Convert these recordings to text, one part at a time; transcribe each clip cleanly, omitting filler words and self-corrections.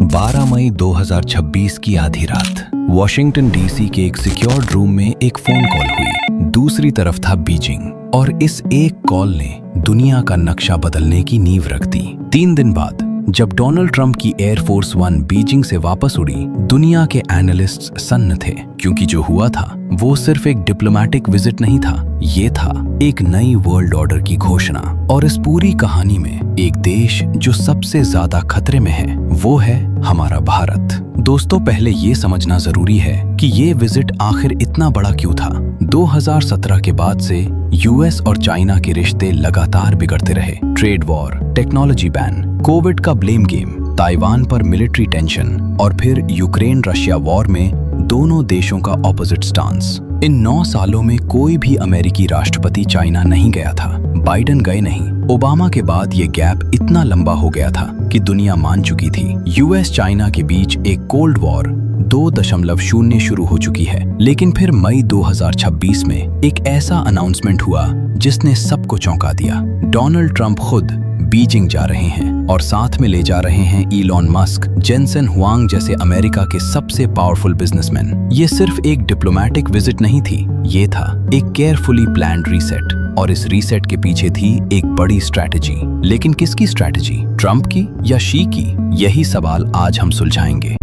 12 मई 2026 की आधी रात वॉशिंगटन डीसी के एक सिक्योर्ड रूम में एक फोन कॉल हुई। दूसरी तरफ था बीजिंग और इस एक कॉल ने दुनिया का नक्शा बदलने की नींव रख दी। 3 दिन बाद जब डोनाल्ड ट्रंप की एयरफोर्स 1 बीजिंग से वापस उड़ी, दुनिया के एनालिस्ट्स सन्न थे, क्योंकि जो हुआ था वो सिर्फ एक डिप्लोमैटिक विजिट नहीं था, ये था एक नई वर्ल्ड ऑर्डर की घोषणा। और इस पूरी कहानी में एक देश जो सबसे ज्यादा खतरे में है वो है हमारा भारत। दोस्तों, पहले ये समझना जरूरी है कि ये विजिट आखिर इतना बड़ा क्यों था। 2017 के बाद से यूएस और चाइना के रिश्ते लगातार बिगड़ते रहे। Trade war, technology ban, Covid का ब्लेम गेम, ताइवान पर मिलिट्री टेंशन और फिर यूक्रेन रशिया वॉर में दोनों देशों का ऑपोजिट स्टांस। इन 9 सालों में कोई भी अमेरिकी राष्ट्रपति चाइना नहीं गया था। बाइडेन गए नहीं। ओबामा के बाद ये गैप इतना लंबा हो गया था कि दुनिया मान चुकी थी यूएस चाइना के बीच एक कोल्ड वॉर 2.0 शुरू हो चुकी है। लेकिन फिर मई 2026 में एक ऐसा अनाउंसमेंट हुआ जिसने सबको चौंका दिया। डोनाल्ड ट्रंप खुद बीजिंग जा रहे हैं और साथ में ले जा रहे हैं इलॉन मस्क, जेनसेन हुआंग जैसे अमेरिका के सबसे पावरफुल बिजनेसमैन। ये सिर्फ एक डिप्लोमैटिक विजिट नहीं थी, ये था एक केयरफुली प्लान्ड रीसेट। और इस रीसेट के पीछे थी एक बड़ी स्ट्रैटेजी। लेकिन किसकी स्ट्रैटेजी, ट्रंप की या शी की? यही सवाल आज हम सुलझाएंगे।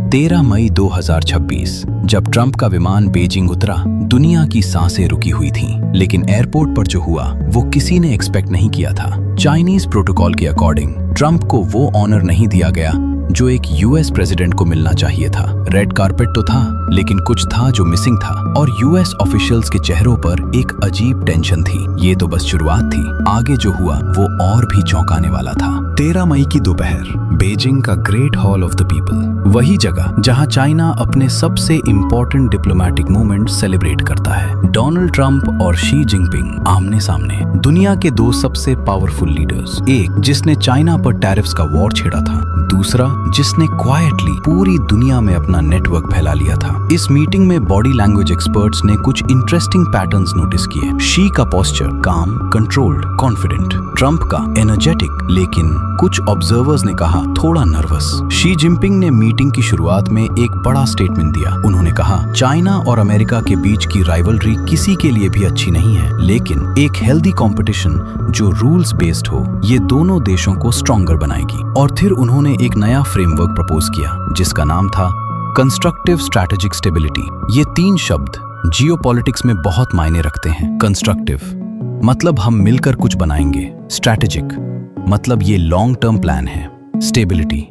तेरह मई 2026 जब ट्रंप का विमान बीजिंग उतरा, दुनिया की सांसें रुकी हुई थीं। लेकिन एयरपोर्ट पर जो हुआ वो किसी ने एक्सपेक्ट नहीं किया था। चाइनीज प्रोटोकॉल के अकॉर्डिंग ट्रंप को वो ऑनर नहीं दिया गया जो एक यूएस प्रेसिडेंट को मिलना चाहिए था। रेड कारपेट तो था, लेकिन कुछ था जो मिसिंग था और यूएस ऑफिशियल्स के चेहरों पर एक अजीब टेंशन थी। ये तो बस शुरुआत थी, आगे जो हुआ वो और भी चौंकाने वाला था। 13 मई की दोपहर बीजिंग का great hall of the people, वही जगह जहां चाइना अपने सबसे इंपॉर्टेंट डिप्लोमैटिक मूवमेंट सेलिब्रेट करता है। डोनाल्ड ट्रंप और शी जिनपिंग आमने सामने, दुनिया के 2 सबसे पावरफुल लीडर्स, एक जिसने चाइना पर टैरिफ्स का वॉर छेड़ा था, दूसरा जिसने क्वाइटली पूरी दुनिया में अपना नेटवर्क फैला लिया था। इस मीटिंग में बॉडी लैंग्वेज एक्सपर्ट्स ने कुछ इंटरेस्टिंग पैटर्न्स नोटिस किए। शी का पोस्चर काम, कंट्रोल्ड, कॉन्फिडेंट। ट्रंप का एनर्जेटिक, लेकिन कुछ ऑब्जर्वर्स ने कहा थोड़ा नर्वस। शी जिनपिंग ने मीटिंग की शुरुआत में एक बड़ा स्टेटमेंट दिया। उन्होंने कहा चाइना और अमेरिका के बीच की राइवलरी किसी के लिए भी अच्छी नहीं है, लेकिन एक हेल्दी कंपटीशन जो रूल्स बेस्ड हो ये दोनों देशों को स्ट्रॉन्गर बनाएगी। और फिर उन्होंने एक नया फ्रेमवर्क प्रपोज किया जिसका नाम था कंस्ट्रक्टिव स्ट्रैटेजिक स्टेबिलिटी। ये 3 शब्द जियोपॉलिटिक्स में बहुत मायने रखते हैं। कंस्ट्रक्टिव मतलब हम मिलकर कुछ बनाएंगे, स्ट्रैटेजिक मतलब ये लॉन्ग टर्म प्लान है, स्टेबिलिटी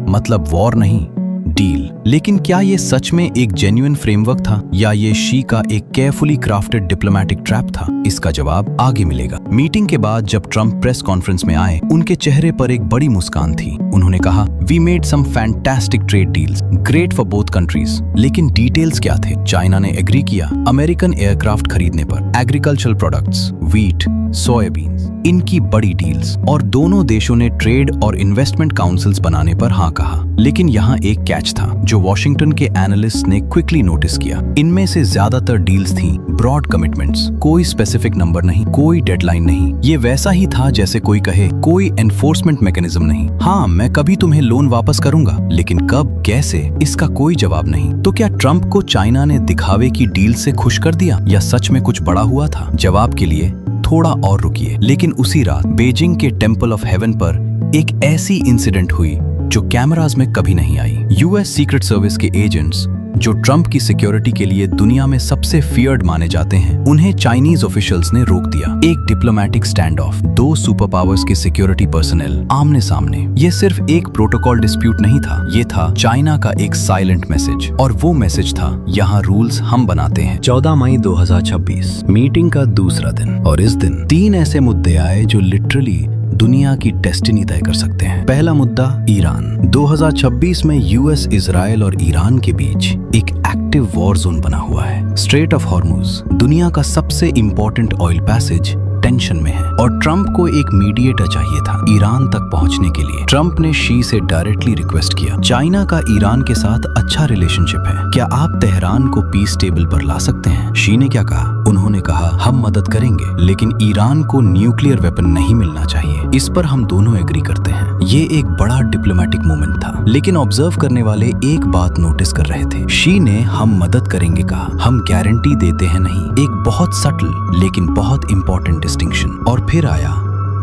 मतलब वॉर नहीं, डील। लेकिन क्या ये सच में एक जेन्युइन फ्रेमवर्क था या ये शी का एक केयरफुली क्राफ्टेड डिप्लोमैटिक ट्रैप था? इसका जवाब आगे मिलेगा। मीटिंग के बाद जब ट्रंप प्रेस कॉन्फ्रेंस में आए, उनके चेहरे पर एक बड़ी मुस्कान थी। उन्होंने कहा we made some fantastic trade deals, great for both countries. लेकिन डिटेल्स क्या थे? चाइना ने एग्री किया अमेरिकन एयरक्राफ्ट खरीदने पर, एग्रीकल्चरल प्रोडक्ट्स, व्हीट, सोयाबीन्स, इनकी बड़ी डील्स, और दोनों देशों ने ट्रेड और इन्वेस्टमेंट काउंसिल्स बनाने पर हाँ कहा। लेकिन यहाँ एक कैच था जो वॉशिंगटन के एनालिस्ट ने क्विकली नोटिस किया। इनमें से ज्यादातर डील्स थी ब्रॉड कमिटमेंट्स, कोई स्पेसिफिक नंबर नहीं, कोई डेडलाइन नहीं। ये वैसा ही था जैसे कोई कहे कोई एनफोर्समेंट मैकेनिज्म नहीं। हाँ, मैं कभी तुम्हें लोन वापस करूंगा, लेकिन कब, कैसे, इसका कोई जवाब नहीं। तो क्या ट्रंप को चाइना ने दिखावे की डील से खुश कर दिया या सच में कुछ बड़ा हुआ था? जवाब के लिए थोड़ा और रुकिए। लेकिन उसी रात बीजिंग के टेम्पल ऑफ हेवन पर एक ऐसी इंसिडेंट हुई जो कैमरास में कभी नहीं आई। यूएस सीक्रेट सर्विस के एजेंट्स जो ट्रंप की सिक्योरिटी के लिए दुनिया में सबसे फियर्ड माने जाते हैं, उन्हें चाइनीज ऑफिशियल्स ने रोक दिया। एक diplomatic stand of, 2 super powers के सिक्योरिटी पर्सनल आमने सामने। ये सिर्फ एक प्रोटोकॉल डिस्प्यूट नहीं था, ये था चाइना का एक साइलेंट मैसेज। और वो मैसेज था यहाँ रूल्स हम बनाते हैं। 14 मई 2026 मीटिंग का दूसरा दिन, और इस दिन 3 ऐसे मुद्दे आए जो लिटरली दुनिया की डेस्टिनी तय कर सकते हैं। पहला मुद्दा ईरान। 2026 में यूएस, इजराइल और ईरान के बीच एक एक्टिव वॉर जोन बना हुआ है। स्ट्रेट ऑफ हॉर्मुज, दुनिया का सबसे इंपॉर्टेंट ऑयल पैसेज, टेंशन में है। और ट्रंप को एक मीडिएटर चाहिए था ईरान तक पहुंचने के लिए। ट्रंप ने शी से डायरेक्टली रिक्वेस्ट किया, चाइना का ईरान के साथ अच्छा रिलेशनशिप है, क्या आप तेहरान को पीस टेबल पर ला सकते हैं? शी ने क्या कहा? उन्होंने कहा, हम मदद करेंगे, लेकिन ईरान को न्यूक्लियर वेपन नहीं मिलना चाहिए। इस पर हम दोनों एग्री करते हैं। ये एक बड़ा डिप्लोमेटिक मोमेंट था, लेकिन ऑब्जर्व करने वाले एक बात नोटिस कर रहे थे। शी ने हम मदद करेंगे कहा, हम गारंटी देते हैं नहीं। एक बहुत सटल लेकिन बहुत इंपॉर्टेंट डिस्टिंक्शन। और फिर आया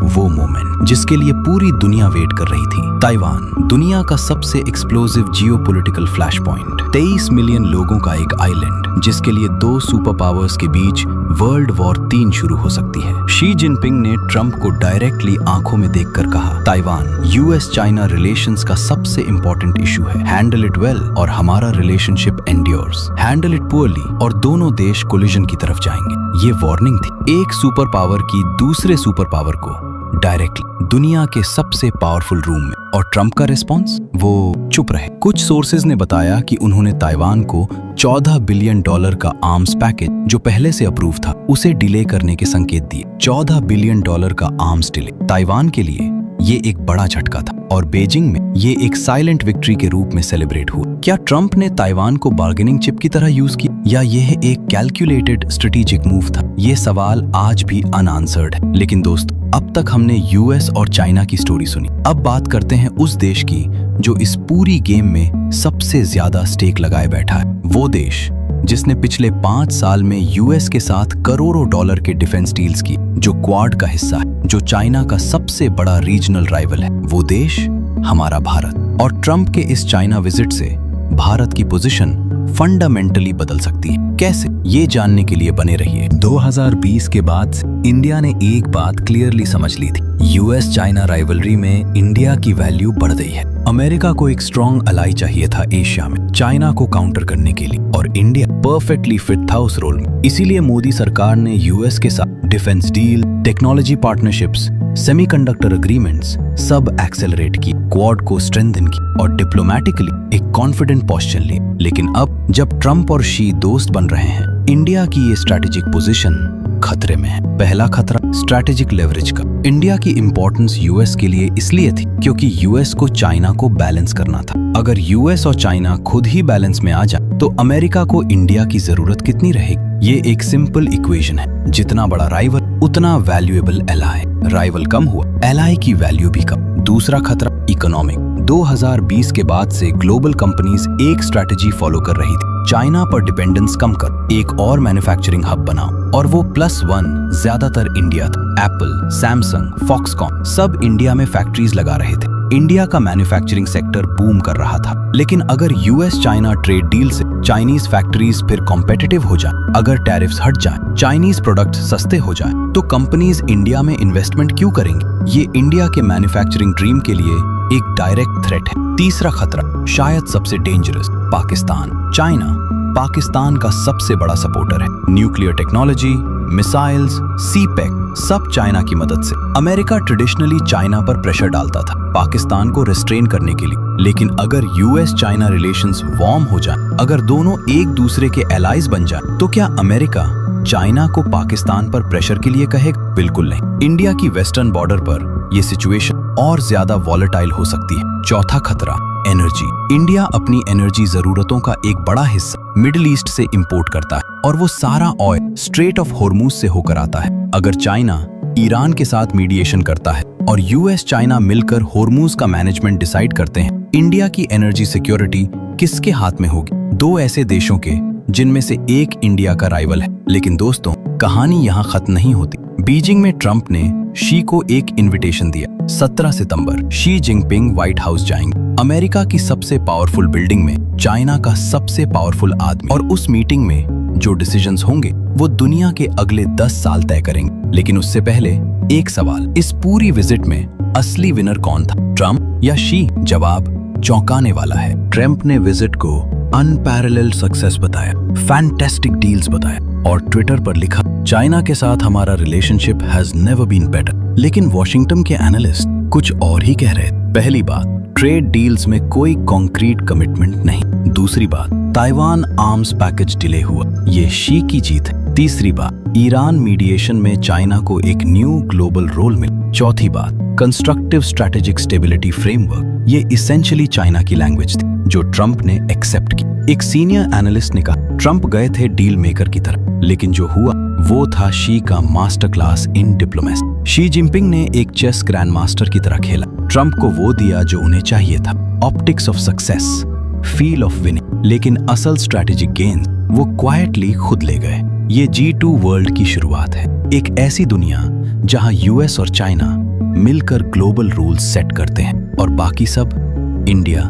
वो मोमेंट जिसके लिए पूरी दुनिया वेट कर रही थी। ताइवान, दुनिया का सबसे explosive geopolitical flash point, 23 million लोगों का एक आइलैंड, जिसके लिए दो सुपर पावर्स के बीच वर्ल्ड वॉर 3 शुरू हो सकती है। शी जिनपिंग ने ट्रंप को डायरेक्टली आंखों में देखकर कहा, ताइवान यूएस चाइना रिलेशंस का सबसे इंपॉर्टेंट इशू है, हैंडल इट वेल और हमारा relationship endures, handle it poorly और दोनों देश कोलिजन की तरफ जाएंगे। ये वार्निंग थी एक सुपर पावर की दूसरे सुपर पावर को डायरेक्टली दुनिया के सबसे पावरफुल रूम में। और ट्रंप का रिस्पॉन्स? वो चुप रहे। कुछ सोर्सेज ने बताया कि उन्होंने ताइवान को $14 बिलियन का आर्म्स पैकेज जो पहले से अप्रूव था उसे डिले करने के संकेत दिए। $14 बिलियन का आर्म्स डिले ताइवान के लिए ये एक बड़ा झटका था और बीजिंग में ये एक साइलेंट विक्ट्री के रूप में सेलिब्रेट हुआ। क्या ट्रंप ने ताइवान को बार्गेनिंग चिप की तरह यूज किया या यह एक कैलकुलेटेड स्ट्रेटेजिक मूव था? ये सवाल आज भी अनआंसर्ड है। लेकिन दोस्तों, अब तक हमने यूएस और चाइना की स्टोरी सुनी। अब बात करते हैं उस देश की जो इस पूरी गेम में सबसे ज्यादा स्टेक लगाए बैठा है। वो देश जिसने पिछले 5 साल में यूएस के साथ करोड़ों डॉलर के डिफेंस डील्स की, जो क्वाड का हिस्सा है, जो चाइना का सबसे बड़ा रीजनल राइवल है। वो देश हमारा भारत। और ट्रंप के इस चाइना विजिट से भारत की पोजीशन फंडामेंटली बदल सकती है। कैसे? ये जानने के लिए बने रहिए। 2020 के बाद इंडिया ने एक बात क्लियरली समझ ली थी, यूएस चाइना राइवलरी में इंडिया की वैल्यू बढ़ गई है। अमेरिका को एक स्ट्रॉन्ग अलाई चाहिए था एशिया में चाइना को काउंटर करने के लिए, और इंडिया परफेक्टली फिट था उस रोल में। इसीलिए मोदी सरकार ने यूएस के साथ defence deal, technology partnerships, semiconductor agreements सब एक्सेलरेट की, क्वाड को स्ट्रेंथन की और डिप्लोमेटिकली एक कॉन्फिडेंट पोस्चर ली। लेकिन अब जब ट्रंप और शी दोस्त बन रहे हैं, इंडिया की ये स्ट्रैटेजिक पोजीशन खतरे में है। पहला खतरा स्ट्रैटेजिक लेवरेज का। इंडिया की इंपॉर्टेंस यूएस के लिए इसलिए थी क्योंकि यूएस को चाइना को बैलेंस करना था। अगर यूएस और चाइना खुद ही बैलेंस में आ जाए तो अमेरिका को इंडिया की जरूरत कितनी रहेगी? ये एक सिंपल इक्वेशन है, जितना बड़ा राइवल उतना वैल्यूएबल एलाई। राइवल कम हुआ, एलाई की वैल्यू भी कम। दूसरा खतरा इकोनॉमिक। 2020 के बाद से ग्लोबल कंपनीज एक स्ट्रैटेजी फॉलो कर रही थी, चाइना पर डिपेंडेंस कम कर एक और मैन्युफैक्चरिंग हब बनाओ, और वो +1 ज्यादातर इंडिया था। एप्पल, सैमसंग, फॉक्सकॉन सब इंडिया में फैक्ट्रीज लगा रहे थे। इंडिया का मैन्युफैक्चरिंग सेक्टर बूम कर रहा था। लेकिन अगर यूएस चाइना ट्रेड डील से चाइनीज फैक्ट्रीज फिर कॉम्पिटिटिव हो जाए, अगर टैरिफ्स हट जाए, चाइनीज प्रोडक्ट सस्ते हो जाए, तो कंपनीज इंडिया में इन्वेस्टमेंट क्यों करेंगी? ये इंडिया के मैन्युफैक्चरिंग ड्रीम के लिए एक डायरेक्ट थ्रेट है। तीसरा खतरा, शायद सबसे डेंजरस, पाकिस्तान। चाइना पाकिस्तान का सबसे बड़ा सपोर्टर है। न्यूक्लियर टेक्नोलॉजी, मिसाइल्स, सीपेक सब चाइना की मदद से। अमेरिका ट्रेडिशनली चाइना पर प्रेशर डालता था पाकिस्तान को रिस्ट्रेन करने के लिए। लेकिन अगर यूएस चाइना रिलेशंस वार्म हो जाए, अगर दोनों एक दूसरे के एलाइज बन जाए, तो क्या अमेरिका चाइना को पाकिस्तान पर प्रेशर के लिए कहेगा? बिल्कुल नहीं। इंडिया की वेस्टर्न बॉर्डर पर यह सिचुएशन और ज्यादा वॉलेटाइल हो सकती है। चौथा खतरा, एनर्जी। इंडिया अपनी एनर्जी जरूरतों का एक बड़ा हिस्सा मिडिल ईस्ट से इंपोर्ट करता है, और वो सारा ऑयल स्ट्रेट ऑफ हॉर्मुज से होकर आता है। अगर चाइना ईरान के साथ मीडिएशन करता है और यूएस चाइना मिलकर हॉर्मुज का मैनेजमेंट डिसाइड करते हैं, इंडिया की एनर्जी सिक्योरिटी किसके हाथ में होगी? दो ऐसे देशों के जिनमें से एक इंडिया का राइवल है। लेकिन दोस्तों, कहानी यहाँ खत्म नहीं होती। बीजिंग में ट्रंप ने शी को एक इनविटेशन दिया। 17 सितंबर शी जिनपिंग व्हाइट हाउस जाएंगे, अमेरिका की सबसे पावरफुल बिल्डिंग में चाइना का सबसे पावरफुल आदमी, और उस मीटिंग में जो डिसीजंस होंगे वो दुनिया के अगले 10 साल तय करेंगे। लेकिन उससे पहले एक सवाल, इस पूरी विजिट में असली विनर कौन था, ट्रंप या शी? जवाब चौंकाने वाला है। ट्रंप ने विजिट को अनपैरेलल्ड सक्सेस बताया, फैंटास्टिक डील्स बताया, और ट्विटर पर लिखा, चाइना के साथ हमारा relationship has never been better. लेकिन वॉशिंगटन के एनालिस्ट कुछ और ही कह रहे थे। पहली बात, ट्रेड डील्स में कोई कॉन्क्रीट कमिटमेंट नहीं। दूसरी बात, ताइवान आर्म्स पैकेज डिले हुआ, ये शी की जीत है। तीसरी बात, ईरान मीडिएशन में चाइना को एक न्यू ग्लोबल रोल मिला। चौथी बात, कंस्ट्रक्टिव स्ट्रेटेजिक स्टेबिलिटी फ्रेमवर्क। ये इसेंशियली चाइना की लैंग्वेज थी जो ट्रंप ने एक्सेप्ट की। एक सीनियर एनालिस्ट ने कहा, ट्रंप गए थे डील मेकर की तरह, लेकिन जो हुआ वो था शी का master class in diplomacy. Xi Jinping ने एक चेस ग्रैंड मास्टर की तरह खेला। ट्रंप को वो दिया जो उन्हें चाहिए था, optics of success, feel of winning, लेकिन असल स्ट्रैटेजिक गेन्स वो क्वाइटली खुद ले गए। ये G2 वर्ल्ड की शुरुआत है, एक ऐसी दुनिया जहां यूएस और चाइना मिलकर ग्लोबल रूल्स सेट करते हैं और बाकी सब, इंडिया,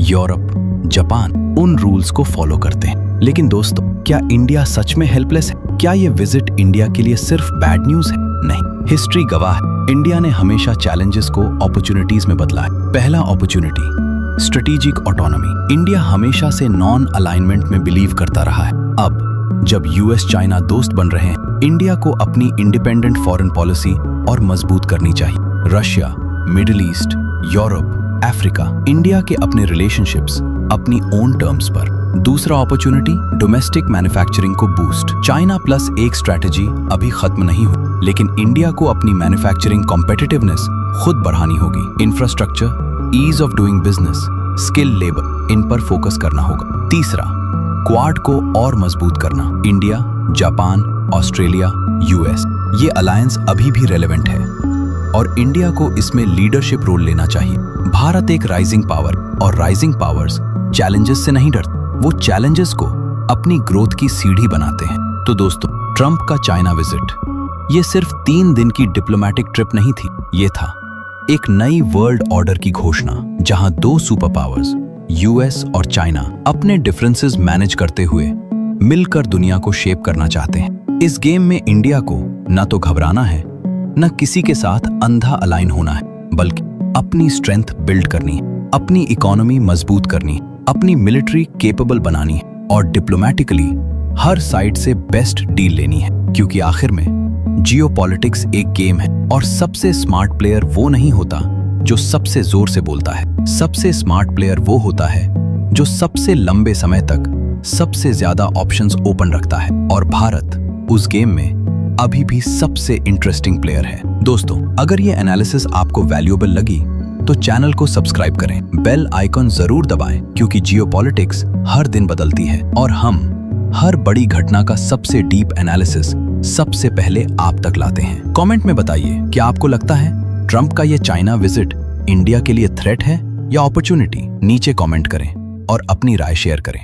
यूरोप, जापान, उन रूल्स को फॉलो करते हैं। लेकिन दोस्तों, क्या इंडिया सच में हेल्पलेस है? क्या ये विजिट इंडिया के लिए सिर्फ बैड न्यूज है? नहीं, हिस्ट्री गवाह है, इंडिया ने हमेशा चैलेंजेस को अपॉर्चुनिटीज में बदला है। पहला अपॉर्चुनिटी, स्ट्रेटेजिक ऑटोनॉमी। इंडिया हमेशा से नॉन अलाइनमेंट में बिलीव करता रहा है। अब जब यूएस चाइना दोस्त बन रहे हैं, इंडिया को अपनी इंडिपेंडेंट फॉरेन पॉलिसी और मजबूत करनी चाहिए। Russia, middle east, Europe, Africa, India के अपने रिलेशनशिप्स अपनी ओन टर्म्स पर। दूसरा अपॉर्चुनिटी, डोमेस्टिक मैन्युफैक्चरिंग को बूस्ट। चाइना प्लस एक स्ट्रैटेजी अभी खत्म नहीं हुई, लेकिन इंडिया को अपनी मैन्युफैक्चरिंग कॉम्पिटिटिवनेस खुद बढ़ानी होगी। Infrastructure, ease of doing business, skill labour, इन पर फोकस करना होगा। तीसरा, क्वाड को और मजबूत करना। इंडिया, जापान, ऑस्ट्रेलिया, यूएस, ये अलायंस अभी भी रेलेवेंट है और इंडिया को इसमें लीडरशिप रोल लेना चाहिए। भारत एक राइजिंग पावर और राइजिंग पावर्स चैलेंजेस से नहीं डरते, वो चैलेंजेस को अपनी ग्रोथ की सीढ़ी बनाते हैं। तो दोस्तों, ट्रंप का चाइना विजिट ये सिर्फ 3 दिन की डिप्लोमैटिक ट्रिप नहीं थी, ये था एक नई वर्ल्ड ऑर्डर की घोषणा, जहां 2 सुपर पावर्स यूएस और चाइना अपने डिफरेंसेस मैनेज करते हुए मिलकर दुनिया को शेप करना चाहते हैं। इस गेम में इंडिया को न तो घबराना है, न किसी के साथ अंधा अलाइन होना है, बल्कि अपनी स्ट्रेंथ बिल्ड करनी है, अपनी इकोनॉमी मजबूत करनी है, अपनी मिलिट्री केपेबल बनानी है और डिप्लोमैटिकली हर साइड से बेस्ट डील लेनी है। क्योंकि आखिर में जियोपॉलिटिक्स एक गेम है और सबसे स्मार्ट प्लेयर वो नहीं होता जो सबसे जोर से बोलता है। सबसे स्मार्ट प्लेयर वो होता है जो सबसे लंबे समय तक सबसे ज्यादा ऑप्शंस ओपन रखता है, और भारत उस गेम में अभी भी सबसे इंटरेस्टिंग प्लेयर है। दोस्तों, अगर ये एनालिसिस आपको वैल्यूएबल लगी तो चैनल को सब्सक्राइब करें, बेल आइकॉन जरूर दबाएं, क्योंकि जियोपॉलिटिक्स हर दिन बदलती है और हम हर बड़ी घटना का सबसे डीप एनालिसिस सबसे पहले आप तक लाते हैं। कमेंट में बताइए, क्या आपको लगता है ट्रंप का ये चाइना विजिट इंडिया के लिए थ्रेट है या अपॉर्चुनिटी? नीचे कमेंट करें और अपनी राय शेयर करें।